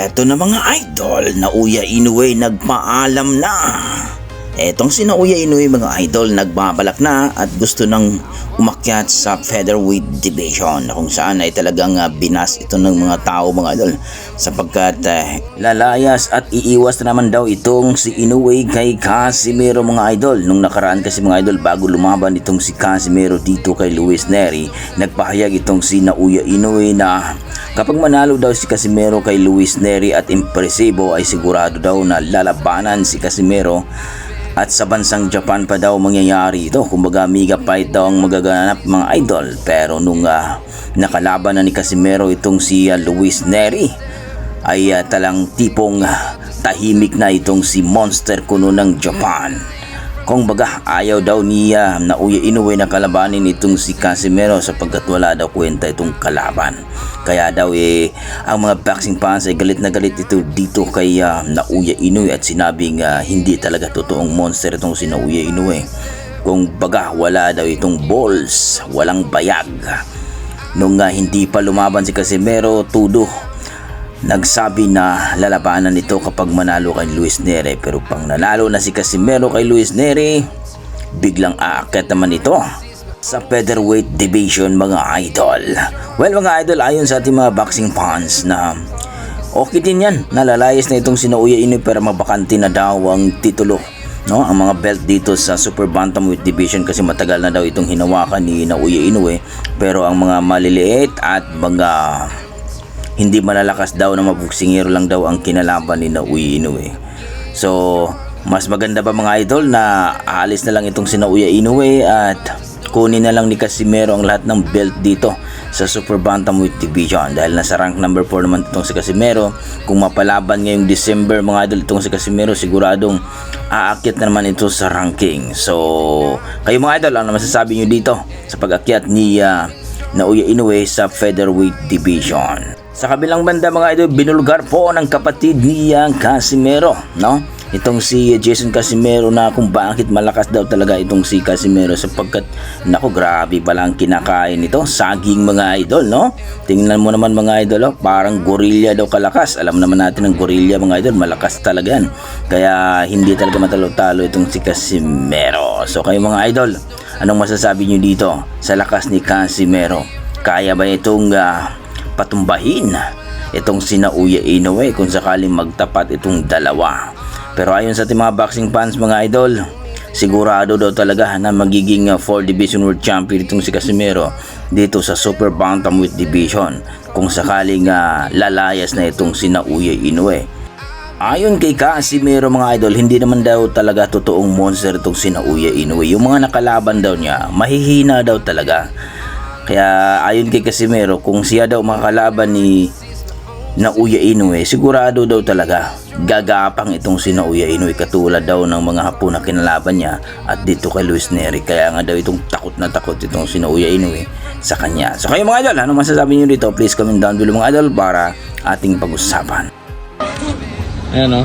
Eto na mga idol, Naoya Inoue nagpaalam na. Etong si Naoya Inoue mga idol nagbabalak na at gusto nang umakyat sa featherweight division na kung saan ay talagang binas ito ng mga tao mga idol sapagkat lalayas at iiwas na naman daw itong si Inoue kay Casimero mga idol. Nung nakaraan kasi mga idol bago lumaban itong si Casimero dito kay Luis Nery, nagpahayag itong si Naoya Inoue na kapag manalo daw si Casimero kay Luis Nery at impresibo ay sigurado daw na lalabanan si Casimero. At sa bansang Japan pa daw mangyayari ito. Kumbaga mega fight daw ang magaganap mga idol. Pero nung nakalaban na ni Casimero itong si Luis Nery ay talang tipong tahimik na itong si Monster Kuno ng Japan. Kung baga ayaw daw ni Naoya Inoue na kalabanin itong si Casimero sapagkat wala daw kwenta itong kalaban. Kaya daw ang mga boxing fans ay galit na galit ito dito kay Naoya Inoue at sinabing hindi talaga totoong monster itong si Naoya Inoue. Kung baga wala daw itong balls, walang bayag. Nung hindi pa lumaban si Casimero, tudo nagsabi na lalabanan ito kapag manalo kay Luis Nery. Pero pang nanalo na si Casimero kay Luis Nery, biglang aakyat naman ito sa featherweight division mga idol. Well mga idol, ayon sa ating mga boxing fans na okay din yan, nalalayas na itong si Naoya Inoue pero mabakante na daw ang titulo, no? Ang mga belt dito sa super bantamweight division kasi matagal na daw itong hinawakan ni Naoya Inoue. Pero ang mga maliliit at mga hindi malalakas daw na mabuksingero lang daw ang kinalaban ni Naoya Inoue. So mas maganda ba mga idol na aalis na lang itong si Naoya Inoue at kunin na lang ni Casimero ang lahat ng belt dito sa super bantamweight division dahil nasa rank number 4 naman itong si Casimero. Kung mapalaban ngayong December mga idol itong si Casimero, siguradong aakyat na naman ito sa ranking. So kayo mga idol, ano masasabi nyo dito sa pag-akyat ni Naoya Inoue sa featherweight division? Sa kabilang banda mga idol, binulgar po ng kapatid ni Casimero, no? Itong si Jason Casimero na kung bakit malakas daw talaga itong si Casimero sapagkat naku grabe pala ang kinakain nito, saging mga idol, no? Tingnan mo naman mga idol, parang gorilla daw kalakas. Alam naman natin ang gorilla mga idol, malakas talaga yan. Kaya hindi talaga matalo-talo itong si Casimero. So kayo mga idol, anong masasabi nyo dito sa lakas ni Casimero? Kaya ba itong patumbahin itong si Naoya Inoue kung sakaling magtapat itong dalawa? Pero ayon sa ating mga boxing fans mga idol, sigurado daw talaga na magiging 4 division world champion itong si Casimero dito sa super bantamweight division kung sakaling lalayas na itong si Naoya Inoue. Ayon kay Casimero mga idol, hindi naman daw talaga totoong monster itong si Naoya Inoue. Yung mga nakalaban daw niya, mahihina daw talaga. Kaya ayon kay Casimero, kung siya daw makakalaban ni Naoya Inoue, sigurado daw talaga gagapang itong si Naoya Inoue katulad daw ng mga hapon na kinalaban niya at dito kay Luis Nery. Kaya nga daw itong takot na takot itong si Naoya Inoue sa kanya. So kayo mga idol, ano masasabi niyo dito? Please comment down below mga idol para ating pag-usapan. Ayan o.